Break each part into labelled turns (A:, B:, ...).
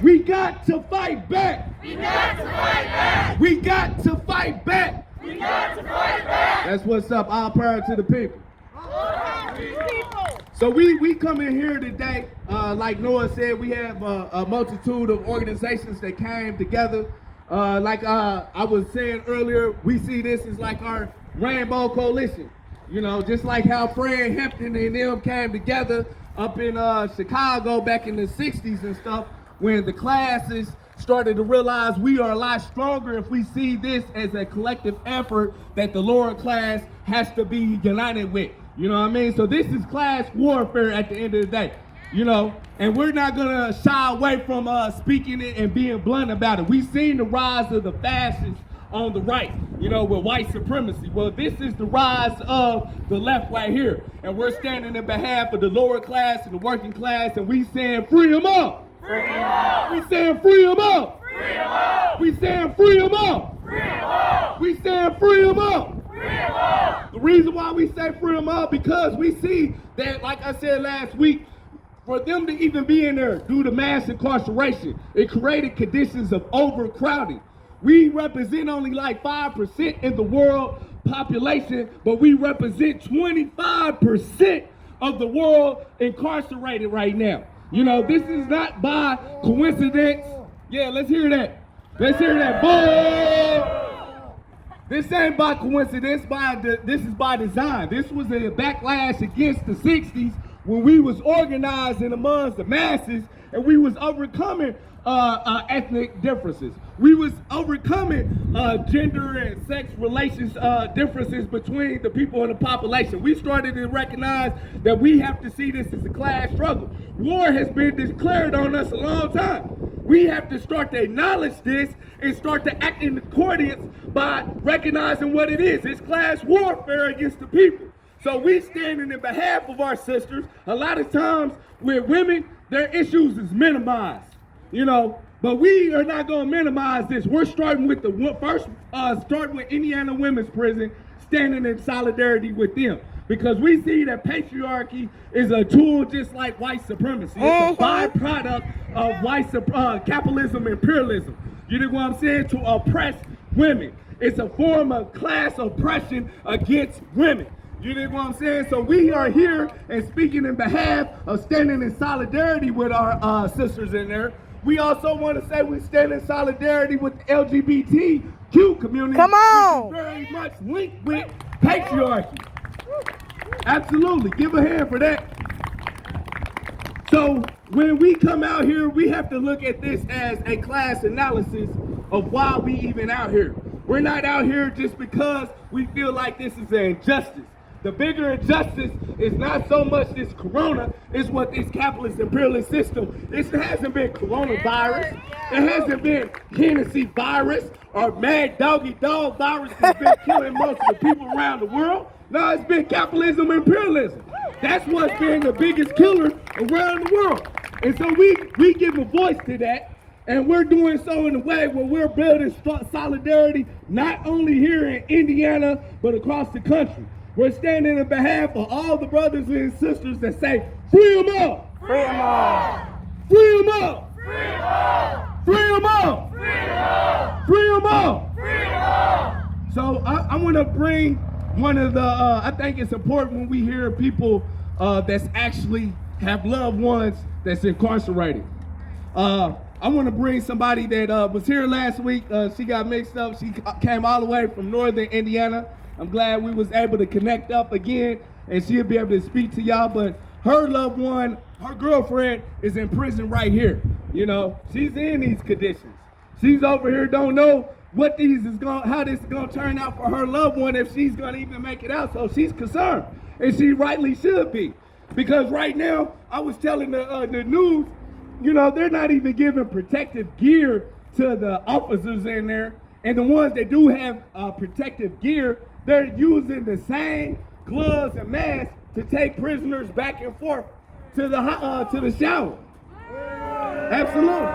A: We got to fight back.
B: We got to fight back.
A: We got to fight back.
B: We got to fight back.
A: That's what's up. All power to the people.
B: People.
A: So we come in here today, like Noah said, we have a multitude of organizations that came together. Like I was saying earlier, we see this as like our Rainbow Coalition. You know, just like how Fred Hampton and them came together up in Chicago back in the 60s and stuff, when the classes started to realize we are a lot stronger if we see this as a collective effort that the lower class has to be united with. You know what I mean? So this is class warfare at the end of the day, you know, and we're not gonna shy away from speaking it and being blunt about it. We've seen the rise of the fascists on the right, you know, with white supremacy. Well, this is the rise of the left right here, and we're standing in behalf of the lower class and the working class, and we saying free them up.
B: Free them up.
A: We saying free them up.
B: Free them up.
A: We saying free them up.
B: Free them up.
A: We saying free them up.
B: Free them up.
A: The reason why we say free them up, because we see that, like I said last week, for them to even be in there due to mass incarceration, it created conditions of overcrowding. We represent only like 5% in the world population, but we represent 25% of the world incarcerated right now. You know, this is not by coincidence. Yeah, let's hear that. Let's hear that. Boom! This ain't by coincidence. This is by design. This was a backlash against the 60s when we was organizing amongst the masses and we was overcoming ethnic differences. We was overcoming gender and sex relations differences between the people in the population. We started to recognize that we have to see this as a class struggle. War has been declared on us a long time. We have to start to acknowledge this and start to act in accordance by recognizing what it is. It's class warfare against the people. So we standing in behalf of our sisters. A lot of times with women, their issues is minimized, you know, but we are not going to minimize this. We're starting with starting with Indiana Women's Prison, standing in solidarity with them, because we see that patriarchy is a tool just like white supremacy. It's a byproduct of capitalism-imperialism. You know what I'm saying? To oppress women. It's a form of class oppression against women. You know what I'm saying? So we are here and speaking in behalf of standing in solidarity with our sisters in there. We also want to say we stand in solidarity with the LGBTQ community.
C: Come on!
A: Which is very much linked with patriarchy. Absolutely. Give a hand for that. So when we come out here, we have to look at this as a class analysis of why we even out here. We're not out here just because we feel like this is an injustice. The bigger injustice is not so much this corona, it's what this capitalist imperialist system, it hasn't been coronavirus, it hasn't been Hennessy virus or mad doggy dog virus that's been killing most of the people around the world. No, it's been capitalism imperialism. That's what's been the biggest killer around the world. And so we give a voice to that, and we're doing so in a way where we're building solidarity not only here in Indiana, but across the country. We're standing in behalf of all the brothers and sisters that say, free them up!
C: Free them all!
A: Free them up!
B: Free them up.
A: Free them up!
B: Free them up.
A: Free them up!
B: Free them up.
A: So I want to bring one of the, I think it's important when we hear people that's actually have loved ones that's incarcerated. I want to bring somebody that was here last week. She got mixed up. She came all the way from northern Indiana. I'm glad we was able to connect up again, and she'll be able to speak to y'all. But her loved one, her girlfriend, is in prison right here. You know, she's in these conditions. She's over here, don't know what how this is gonna turn out for her loved one, if she's gonna even make it out. So she's concerned, and she rightly should be, because right now I was telling the news, you know, they're not even giving protective gear to the officers in there, and the ones that do have protective gear, they're using the same gloves and masks to take prisoners back and forth to the shower. Absolutely.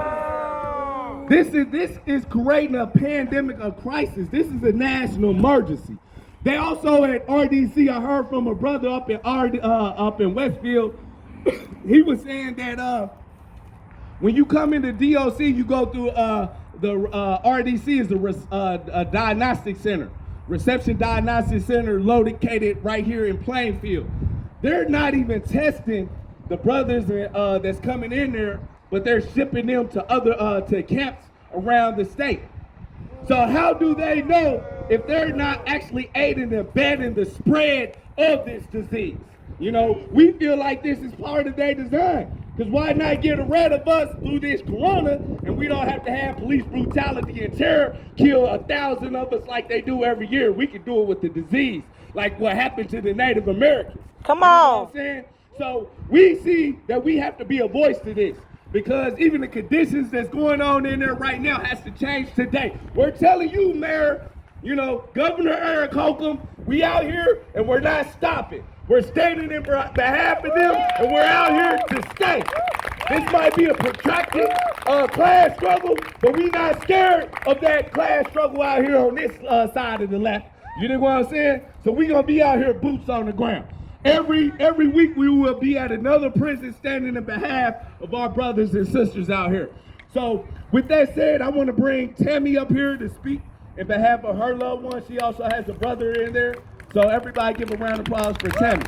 A: This is creating a pandemic of crisis. This is a national emergency. They also at RDC, I heard from a brother up in Westfield. He was saying that When you come into DOC, you go through the RDC is the diagnostic center, reception diagnostic center, located right here in Plainfield. They're not even testing the brothers that's coming in there, but they're shipping them to other to camps around the state. So how do they know if they're not actually aiding and abetting the spread of this disease? You know, we feel like this is part of their design. Because why not get rid of us through this corona, and we don't have to have police brutality and terror kill 1,000 of us like they do every year. We can do it with the disease, like what happened to the Native Americans.
C: Come
A: on. You know what
C: on.
A: I'm saying? So we see that we have to be a voice to this, because even the conditions that's going on in there right now has to change today. We're telling you, Mayor, you know, Governor Eric Holcomb, we out here and we're not stopping. We're standing in behalf of them, and we're out here to stay. This might be a protracted class struggle, but we're not scared of that class struggle out here on this side of the left. You know what I'm saying? So we're gonna be out here boots on the ground. Every week we will be at another prison standing in behalf of our brothers and sisters out here. So with that said, I want to bring Tammy up here to speak in behalf of her loved one. She also has a brother in there. So everybody give a round of applause for Tammy.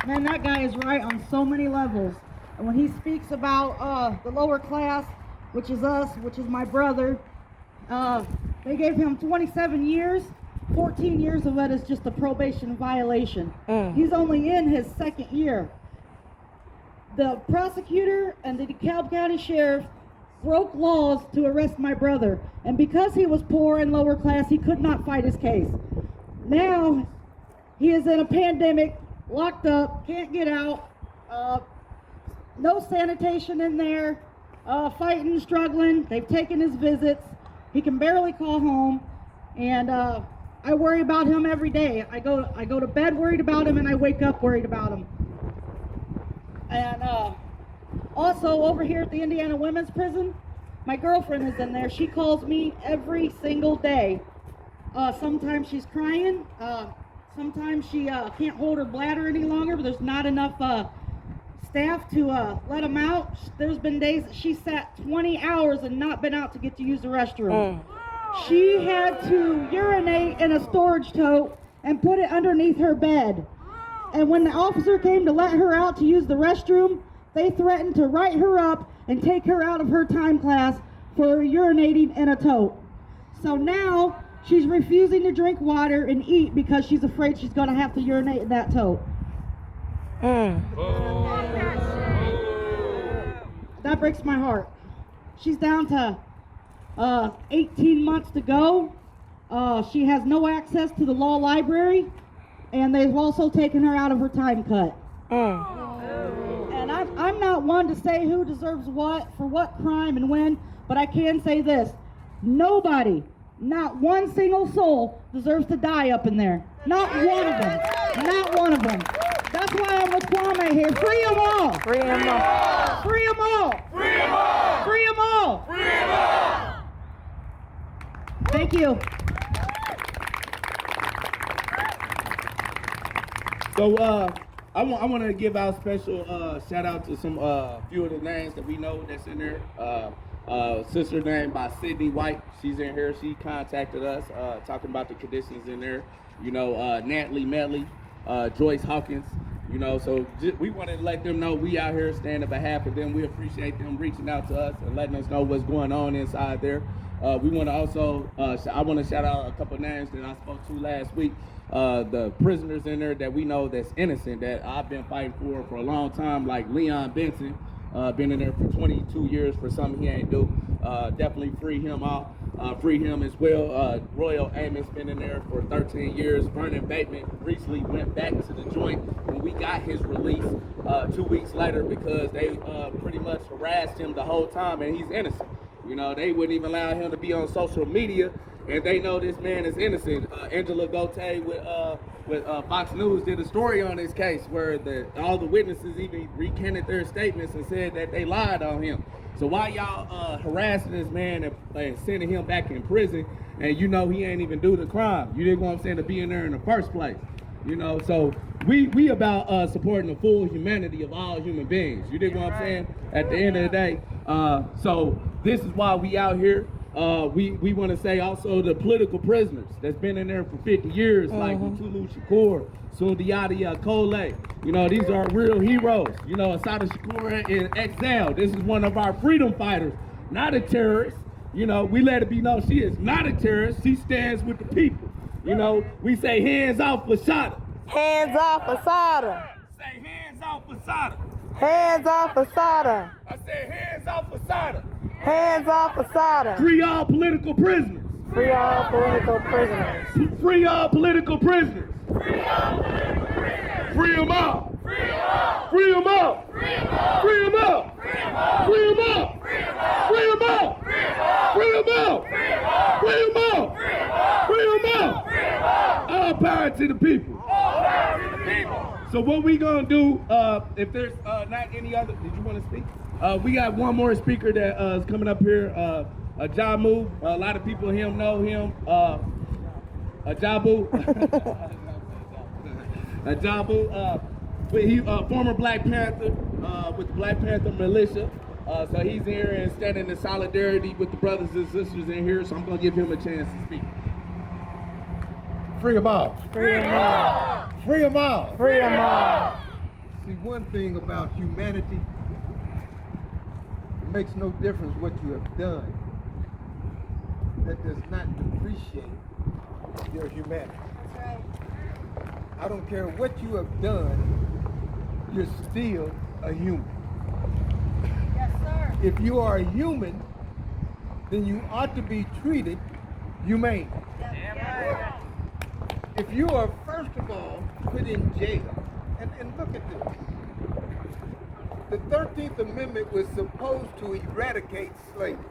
D: Man, that guy is right on so many levels. And when he speaks about the lower class, which is us, which is my brother, they gave him 27 years. 14 years of it is just a probation violation. He's only in his second year. The prosecutor and the DeKalb County Sheriff broke laws to arrest my brother, and because he was poor and lower class, he could not fight his case. Now he is in a pandemic, locked up, can't get out, no sanitation in there, fighting, struggling. They've taken his visits. He can barely call home, and I worry about him every day. I go to bed worried about him, and I wake up worried about him. And also, over here at the Indiana Women's Prison, my girlfriend is in there. She calls me every single day. Sometimes she's crying. Sometimes she can't hold her bladder any longer, but there's not enough staff to let them out. There's been days that she sat 20 hours and not been out to get to use the restroom. She had to urinate in a storage tote and put it underneath her bed. And when the officer came to let her out to use the restroom, they threatened to write her up and take her out of her time class for urinating in a tote. So now she's refusing to drink water and eat because she's afraid she's going to have to urinate in that tote. That breaks my heart. She's down to 18 months to go. She has no access to the law library, and they've also taken her out of her time cut. And I'm not one to say who deserves what, for what crime and when, but I can say this. Nobody, not one single soul, deserves to die up in there. Not one of them. Not one of them. That's why I'm with Kwame here. Free them all.
C: Free them all.
D: Free them all.
B: Free them all!
D: Free them all.
B: Free them all!
D: Thank you.
A: So I want to give out special shout out to some few of the names that we know that's in there. Sister named by Sydney White, she's in here. She contacted us talking about the conditions in there. You know, Natalie Medley, Joyce Hawkins. You know, so we wanted to let them know we out here standing on behalf of them. We appreciate them reaching out to us and letting us know what's going on inside there. We want to also, I want to shout out a couple names that I spoke to last week. The prisoners in there that we know that's innocent, that I've been fighting for a long time, like Leon Benson, been in there for 22 years for something he ain't do. Definitely free him out. Free him as well. Royal Amos been in there for 13 years. Vernon Bateman recently went back to the joint when we got his release 2 weeks later because they pretty much harassed him the whole time, and he's innocent. You know, they wouldn't even allow him to be on social media, and they know this man is innocent. Angela Gauthier with Fox News did a story on this case where all the witnesses even recanted their statements and said that they lied on him. So why y'all harassing this man and sending him back in prison, and you know he ain't even do the crime? You didn't want him saying to be in there in the first place. You know, so we about supporting the full humanity of all human beings. You dig what I'm saying? At the end of the day, so this is why we out here. We want to say also the political prisoners that's been in there for 50 years, like Shakur, Sundiata Kole. You know, these are real heroes. You know, Assata Shakur in exile. This is one of our freedom fighters, not a terrorist. You know, we let it be known she is not a terrorist. She stands with the people. You know, we say hands off Assata.
C: Hands off Assata.
A: Say hands off Assata.
C: Hands off Assata.
A: I said hands off Assata.
C: Hands off Assata.
A: Free all political prisoners.
C: Free all political prisoners.
A: Free all political prisoners.
B: Free all political prisoners.
A: Free them all.
B: Free them all.
A: Free them all.
B: Free them all.
A: Free them all.
B: Free them all.
A: Free them all.
B: Free them all.
A: Free them all.
B: Free them all.
A: Free them all.
B: Free them all.
A: Free them all.
B: Free them all.
A: Free them all.
B: Free them all.
A: All power to the people.
B: All power to the people.
A: So what we gonna do, if there's not any other, did you want to speak? We got one more speaker that is coming up here, Jamu. A lot of people know him. Jabu. Jabu. He former Black Panther with the Black Panther militia. So he's here and standing in solidarity with the brothers and sisters in here. So I'm gonna give him a chance to speak.
E: Free them all.
C: Free them all.
E: Free them all.
C: Free them all.
E: See, one thing about humanity, it makes no difference what you have done. That does not depreciate your humanity.
D: That's right.
E: I don't care what you have done, you're still a human.
D: Yes, sir.
E: If you are a human, then you ought to be treated humane. If you are, first of all, put in jail, and look at this. The 13th Amendment was supposed to eradicate slavery.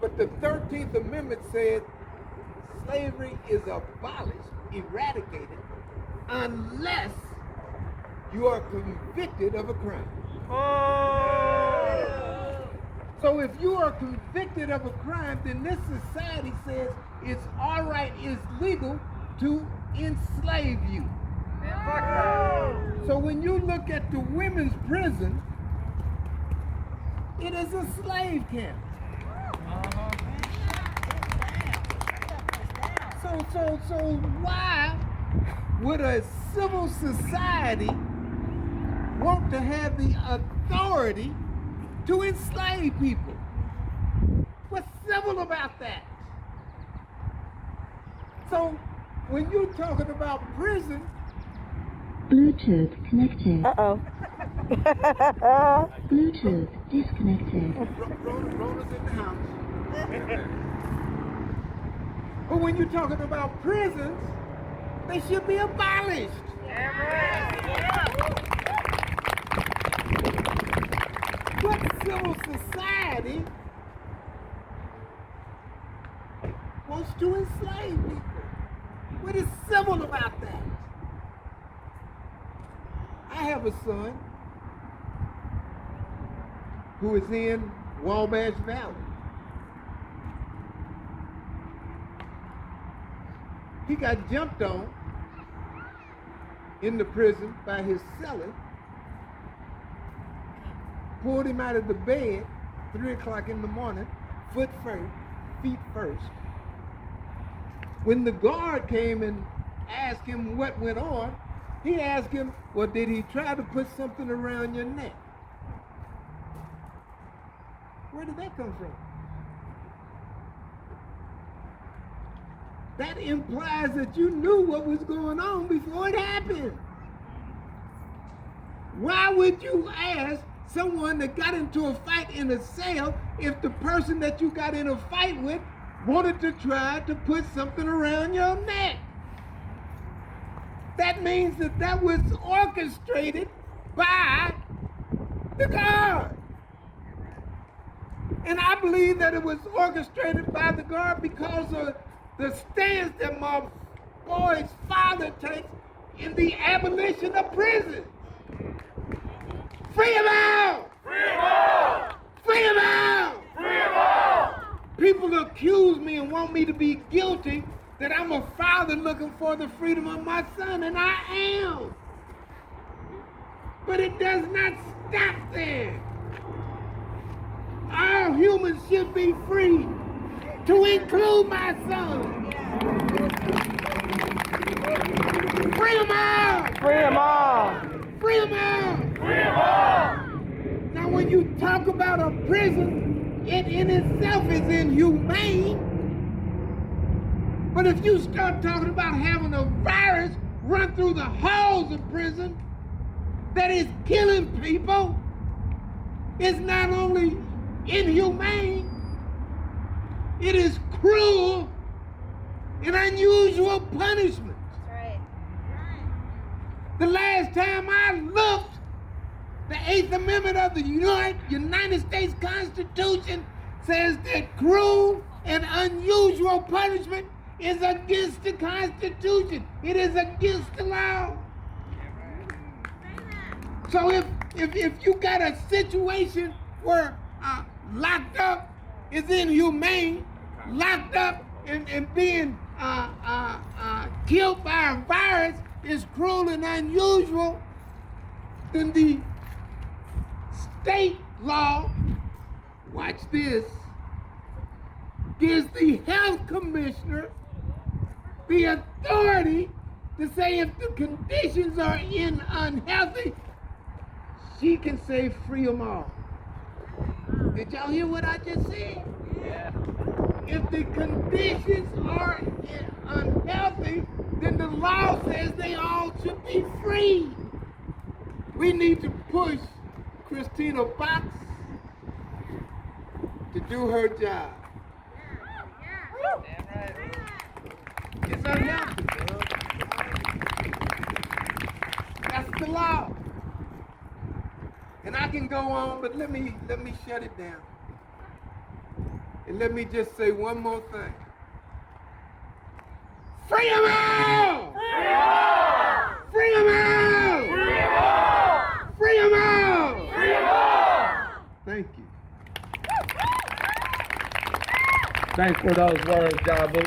E: But the 13th Amendment said slavery is abolished, eradicated, unless you are convicted of a crime. So if you are convicted of a crime, then this society says it's all right, it's legal to enslave you. So when you look at the women's prison, it is a slave camp. So why would a civil society want to have the authority to enslave people? What's civil about that? So when you're talking about prison,
F: Bluetooth connected.
C: Uh-oh.
F: Bluetooth disconnected.
E: Rona's in the house. But when you're talking about prisons, they should be abolished. What civil society wants to enslave people? What is civil about that? I have a son who is in Wabash Valley. He got jumped on in the prison by his cellar, pulled him out of the bed, 3 o'clock in the morning, foot first, feet first. When the guard came and asked him what went on, he asked him, well, did he try to put something around your neck? Where did that come from? That implies that you knew what was going on before it happened. Why would you ask someone that got into a fight in a cell if the person that you got in a fight with wanted to try to put something around your neck? That means that that was orchestrated by the guard. And I believe that it was orchestrated by the guard because of the stance that my boy's father takes in the abolition of prison. Free them out!
B: Free them all!
E: Free them out!
B: Free them all!
E: People accuse me and want me to be guilty that I'm a father looking for the freedom of my son, and I am. But it does not stop there. All humans should be free, to include my son. Free them all!
C: Free them all.
E: Free them all!
B: Free 'em all!
E: Now, when you talk about a prison, it in itself is inhumane. But if you start talking about having a virus run through the halls of prison that is killing people, it's not only inhumane, it is cruel and unusual punishment. The last time I looked, the 8th Amendment of the United States Constitution says that cruel and unusual punishment is against the Constitution. It is against the law. So if you got a situation where locked up is inhumane, locked up and being killed by a virus is cruel and unusual, then the state law, watch this, gives the health commissioner the authority to say if the conditions are unhealthy, she can say free them all. Did y'all hear what I just said?
B: Yeah.
E: If the conditions are unhealthy, then the law says they all should be free. We need to push Christina Fox to do her job. It's unhealthy. That's the law. And I can go on, but let me shut it down. And let me just say one more thing. Free 'em all!
B: Free 'em all!
E: Free 'em all!
B: Free 'em all!
E: Free 'em all!
B: Free 'em all!
E: Thank you.
A: Thanks for those words, Jabu.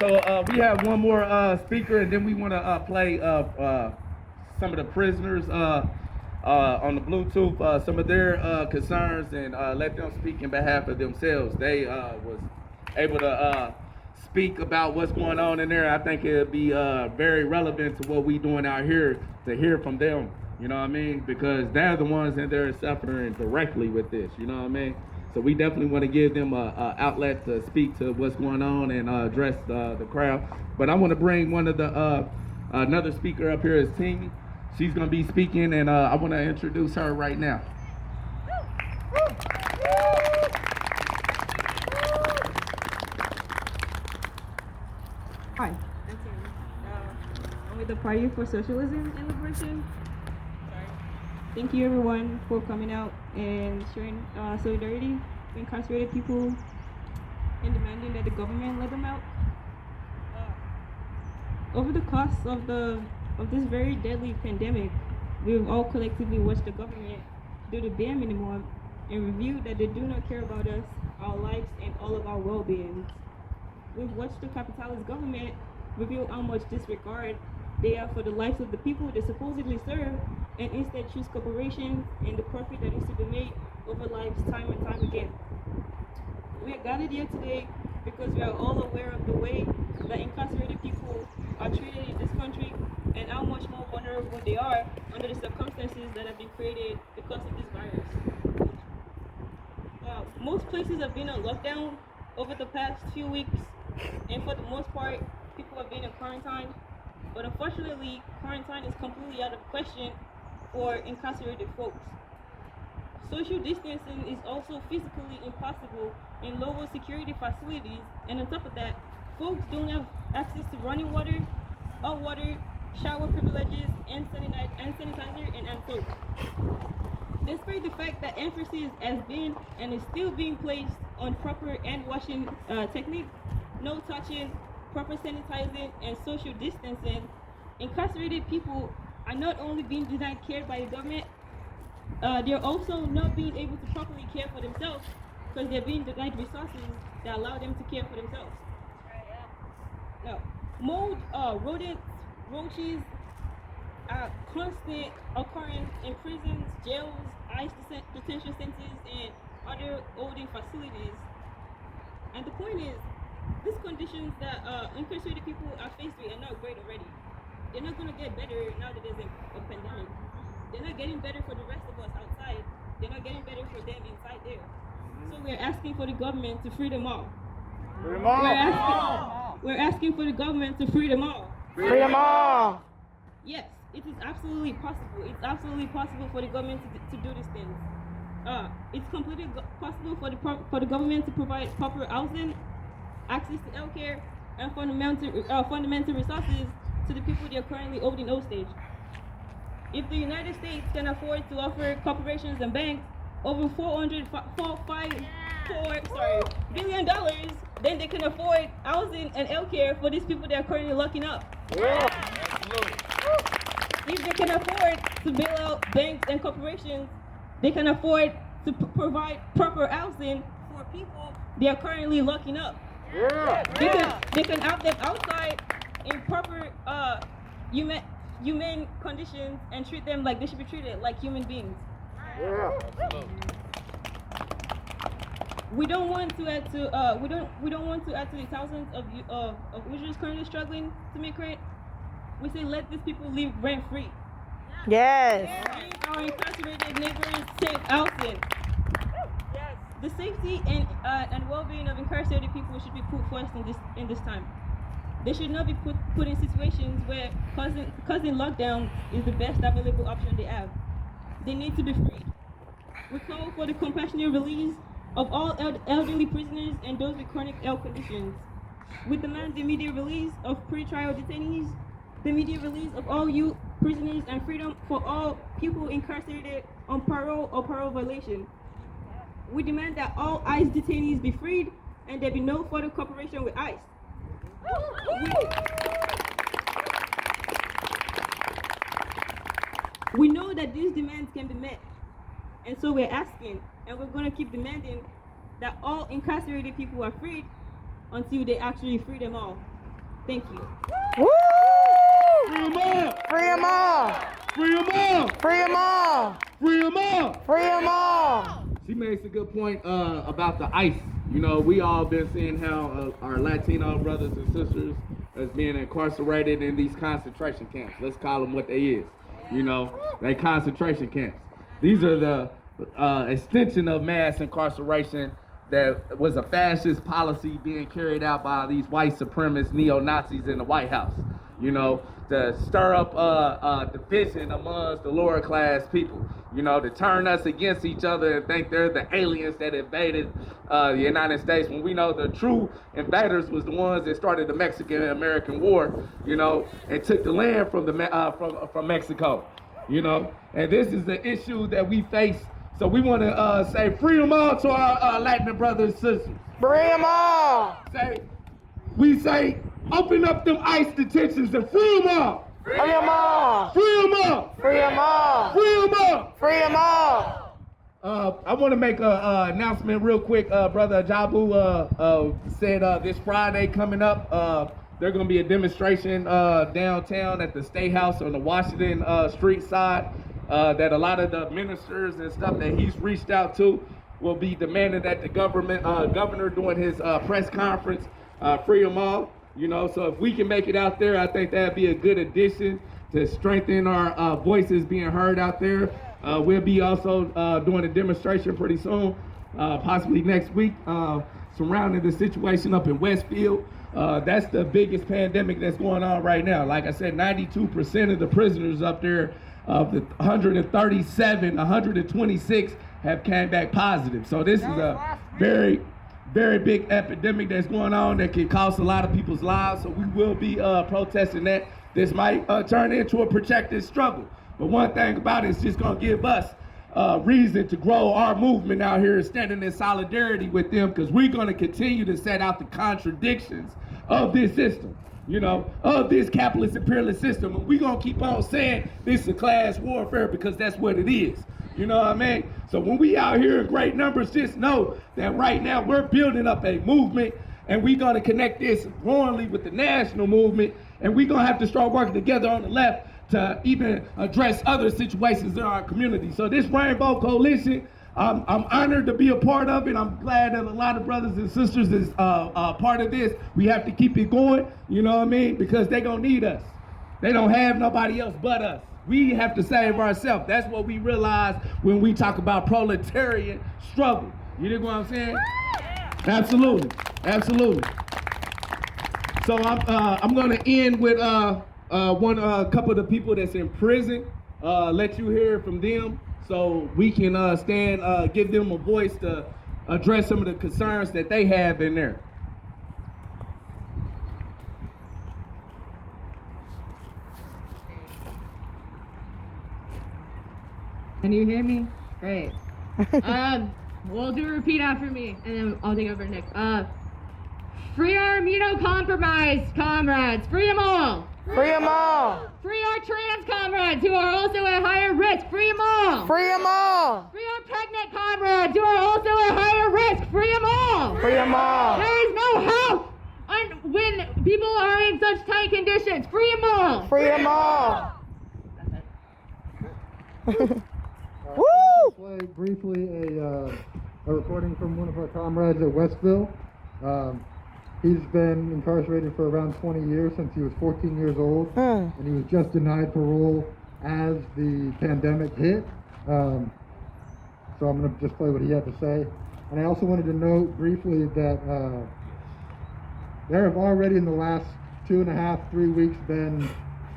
A: So we have one more speaker, and then we want to play some of the prisoners on the Bluetooth, some of their concerns, and let them speak in behalf of themselves. They was able to speak about what's going on in there. I think it'd be very relevant to what we doing out here to hear from them. You know what I mean? Because they're the ones in there suffering directly with this. You know what I mean? So we definitely want to give them a outlet to speak to what's going on and address the crowd. But I want to bring one of the another speaker up here is Timmy. She's going to be speaking, and I want to introduce her right now.
G: Hi, I'm Tammy. I'm with the Party for Socialism and Liberation. Thank you everyone for coming out and showing solidarity with incarcerated people and demanding that the government let them out. Over the course of this very deadly pandemic, we've all collectively watched the government do the bare minimum and review that they do not care about us, our lives, and all of our well-being. We've watched the capitalist government reveal how much disregard they have for the lives of the people they supposedly serve, and instead choose corporations and the profit that is to be made over lives time and time again. We are gathered here today because we are all aware of the way that incarcerated people are treated in this country and how much more vulnerable they are under the circumstances that have been created because of this virus. Most places have been on lockdown over the past few weeks, and for the most part, people have been in quarantine. But unfortunately, quarantine is completely out of question for incarcerated folks. Social distancing is also physically impossible in lower security facilities, and on top of that, folks don't have access to running water, hot water, shower privileges, and sanitizer and soap. Despite the fact that emphasis has been and is still being placed on proper hand washing technique, no touching, proper sanitizing, and social distancing, incarcerated people are not only being denied care by the government, they're also not being able to properly care for themselves because they're being denied resources that allow them to care for themselves. No. Mold, rodents, roaches, constant occurrence in prisons, jails, ICE detention centers, and other holding facilities. And the point is, these conditions that incarcerated people are faced with are not great already. They're not going to get better now that there's a pandemic. They're not getting better for the rest of us outside. They're not getting better for them inside there. So we're asking for the government to free them all.
B: Free them all.
G: We're asking for the government to free them all.
C: Free them all.
G: Yes, it is absolutely possible. It's absolutely possible for the government to do these things. It's completely possible for the government to provide proper housing, access to healthcare, and fundamental resources to the people they are currently holding hostage. If the United States can afford to offer corporations and banks over $4 billion, then they can afford housing and healthcare for these people that are currently locking up.
B: Yeah. Absolutely.
G: If they can afford to bail out banks and corporations, they can afford to provide proper housing for people they are currently locking up.
B: Yeah.
G: They can have them outside in proper humane conditions and treat them like they should be treated, like human beings.
B: Yeah. Absolutely.
G: We don't want to add to we don't want to add to the thousands of Uyghurs currently struggling to make rent. We say let these people live rent free.
C: Yes.
G: Give our incarcerated neighbors safe housing. The safety and well-being of incarcerated people should be put first in this time. They should not be put in situations where causing lockdown is the best available option they have. They need to be freed. We call for the compassionate release of all elderly prisoners and those with chronic health conditions. We demand the immediate release of pre-trial detainees, the immediate release of all youth prisoners, and freedom for all people incarcerated on parole or parole violation. We demand that all ICE detainees be freed and there be no further cooperation with ICE. We know that these demands can be met, and so we're asking, and we're going to keep demanding, that all incarcerated people are freed until they actually free them all. Thank you.
C: Woo!
A: Free them all!
C: Free them all.
A: Free them all!
C: Free them all.
A: Free them all!
C: Free them all.
A: She makes a good point about the ICE. You know, we all been seeing how our Latino brothers and sisters is being incarcerated in these concentration camps. Let's call them what they is. You know, they concentration camps. These are the extension of mass incarceration that was a fascist policy being carried out by these white supremacist neo-Nazis in the White House. You know, to stir up division amongst the lower class people. You know, to turn us against each other and think they're the aliens that invaded the United States, when we know the true invaders was the ones that started the Mexican-American War, you know, and took the land from from Mexico, you know. And this is the issue that we face. So we want to say freedom all to our Latin brothers and sisters.
C: Free them all.
A: We say open up them ICE detentions and free them all.
C: Free them all.
A: Free them all.
C: Free them all.
A: Free them all.
C: Free them all.
A: I want to make an announcement real quick. Brother Ajabu said this Friday coming up, there's going to be a demonstration downtown at the State House on the Washington Street side that a lot of the ministers and stuff that he's reached out to will be demanding that the governor during his press conference free them all. You know, so if we can make it out there, I think that'd be a good addition to strengthen our voices being heard out there. We'll be also doing a demonstration pretty soon, possibly next week, surrounding the situation up in Westfield. That's the biggest pandemic that's going on right now. Like I said, 92% of the prisoners up there, of the 137, 126 have came back positive. So this is a very big epidemic that's going on that can cost a lot of people's lives. So we will be protesting that. This might turn into a protracted struggle. But one thing about it, it's just gonna give us reason to grow our movement out here, standing in solidarity with them, because we're gonna continue to set out the contradictions of this system, you know, of this capitalist imperialist system. And we're gonna keep on saying this is a class warfare, because that's what it is. You know what I mean? So when we out here in great numbers, just know that right now we're building up a movement And we're going to connect this royally with the national movement, and we're going to have to start working together on the left to even address other situations in our community. So this Rainbow Coalition, I'm honored to be a part of it. I'm glad that a lot of brothers and sisters is part of this. We have to keep it going, you know what I mean? Because they're going to need us. They don't have nobody else but us. We have to save ourselves. That's what we realize when we talk about proletarian struggle. You dig what I'm saying? Absolutely, absolutely. So I'm gonna end with a couple of the people that's in prison. Let you hear from them, so we can give them a voice to address some of the concerns that they have in there.
H: Can you hear me? Great. We'll do a repeat after me, and then I'll take over next. Free our immunocompromised comrades. Free them all.
C: Free them all.
H: Free our trans comrades who are also at higher risk. Free them all.
C: Free them all.
H: Free our pregnant comrades who are also at higher risk. Free them all.
C: Free them all.
H: There is no help when people are in such tight conditions. Free them all.
C: Free them all.
I: Woo! Play briefly a recording from one of our comrades at Westville. He's been incarcerated for around 20 years, since he was 14 years old, and he was just denied parole as the pandemic hit. So I'm going to just play what he had to say. And I also wanted to note briefly that there have already in the last 2.5, 3 weeks been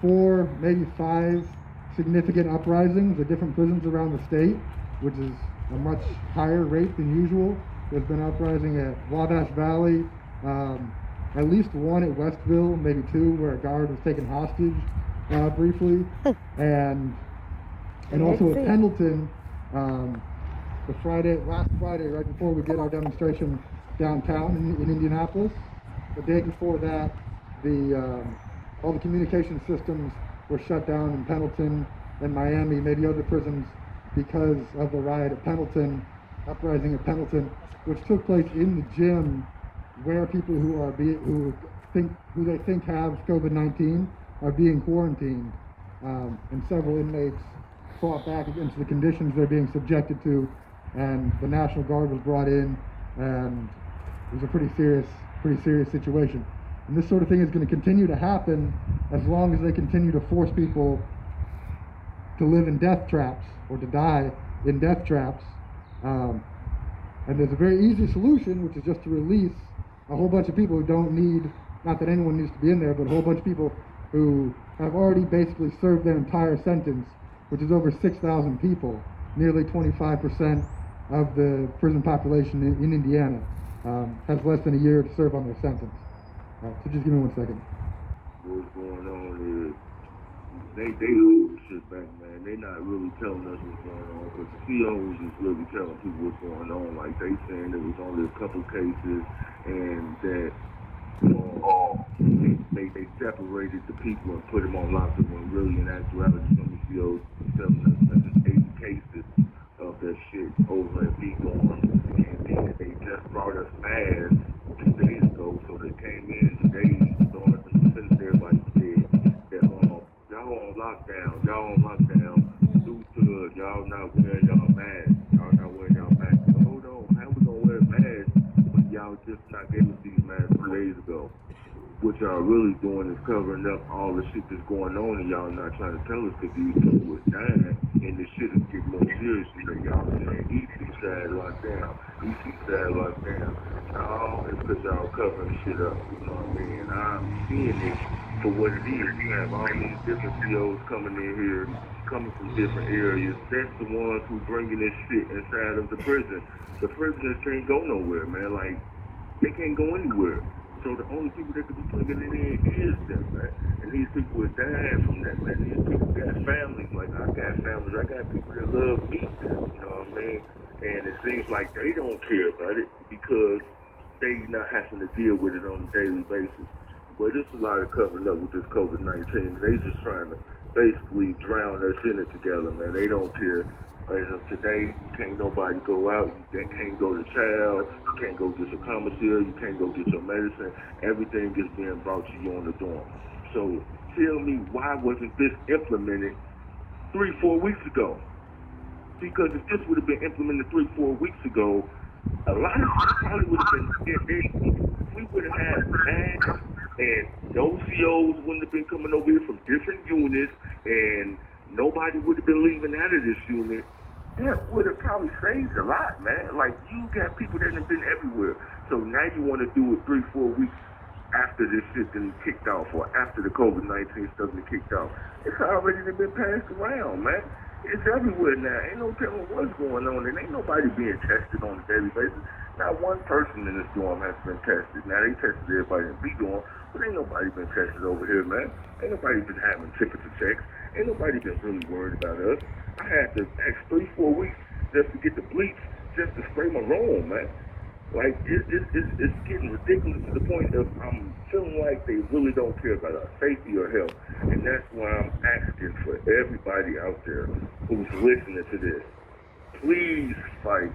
I: 4, maybe 5 significant uprisings at different prisons around the state, which is a much higher rate than usual. There's been uprising at Wabash Valley, at least one at Westville, maybe 2, where a guard was taken hostage briefly, and also at Pendleton, last Friday, right before we did our demonstration downtown in Indianapolis. The day before that, all the communication systems were shut down in Pendleton and Miami, maybe other prisons, because of the riot at Pendleton, uprising at Pendleton, which took place in the gym where people who they think have COVID-19 are being quarantined, and several inmates fought back against the conditions they're being subjected to, and the National Guard was brought in, and it was a pretty serious situation. And this sort of thing is going to continue to happen as long as they continue to force people to live in death traps or to die in death traps. And there's a very easy solution, which is just to release a whole bunch of people who don't need, not that anyone needs to be in there, but a whole bunch of people who have already basically served their entire sentence, which is over 6,000 people, nearly 25% of the prison population in Indiana has less than a year to serve on their sentence. So just give me 1 second.
J: What's going on is they hold shit back, man. They not really telling us what's going on, because the COs is really telling people what's going on. Like, they saying there was only a couple cases, and that they separated the people and put them on lockdown, when really in actuality some of the COs telling us that there's 80 cases of that shit over at Beacon, and then they just brought us masks 2 days ago, so they came in today, started to send everybody said that y'all on lockdown, due to y'all not wearing y'all masks, So hold on, how we gonna wear masks when y'all just not gave us these masks 3 days ago? What y'all really doing is covering up all the shit that's going on, and y'all not trying to tell us that these people are dying, and the shit is getting more serious. You know, y'all saying East side lockdown. No, it's because y'all covering shit up. You know what I mean? I'm seeing it for what it is. You have all these different COs coming in here, coming from different areas. That's the ones who bringing this shit inside of the prison. The prisoners can't go nowhere, man. Like, they can't go anywhere. So the only people that could be bringing it in is them, man. And these people are dying from that, man. These people got families. Like, I got families. I got people that love me. You know what I mean? And it seems like they don't care about it because they not having to deal with it on a daily basis. But there's a lot of covering up with this COVID-19. They just trying to basically drown us in it together, man. They don't care. As of today, can't nobody go out. You can't go to child. You can't go get your commissary. You can't go get your medicine. Everything is being brought to you on the dorm. So tell me, why wasn't this implemented 3-4 weeks ago? Because if this would have been implemented 3-4 weeks ago, a lot of people probably would have been, we would have had masks, and no COs wouldn't have been coming over here from different units, and nobody would have been leaving out of this unit. That would have probably saved a lot, man. Like, you got people that have been everywhere. So now you want to do it 3-4 weeks after this shit been kicked off, or after the COVID-19 stuff been kicked off. It's already been passed around, man. It's everywhere now. Ain't no telling what's going on, and ain't nobody being tested on a daily basis. Not one person in this dorm has been tested. Now, they tested everybody in B dorm, but ain't nobody been tested over here, man. Ain't nobody been having temperature checks. Ain't nobody been really worried about us. I had to ask 3-4 weeks just to get the bleach, just to spray my room, man. Like, it's getting ridiculous to the point of I'm feeling like they really don't care about our safety or health. And that's why I'm asking for everybody out there who's listening to this, please fight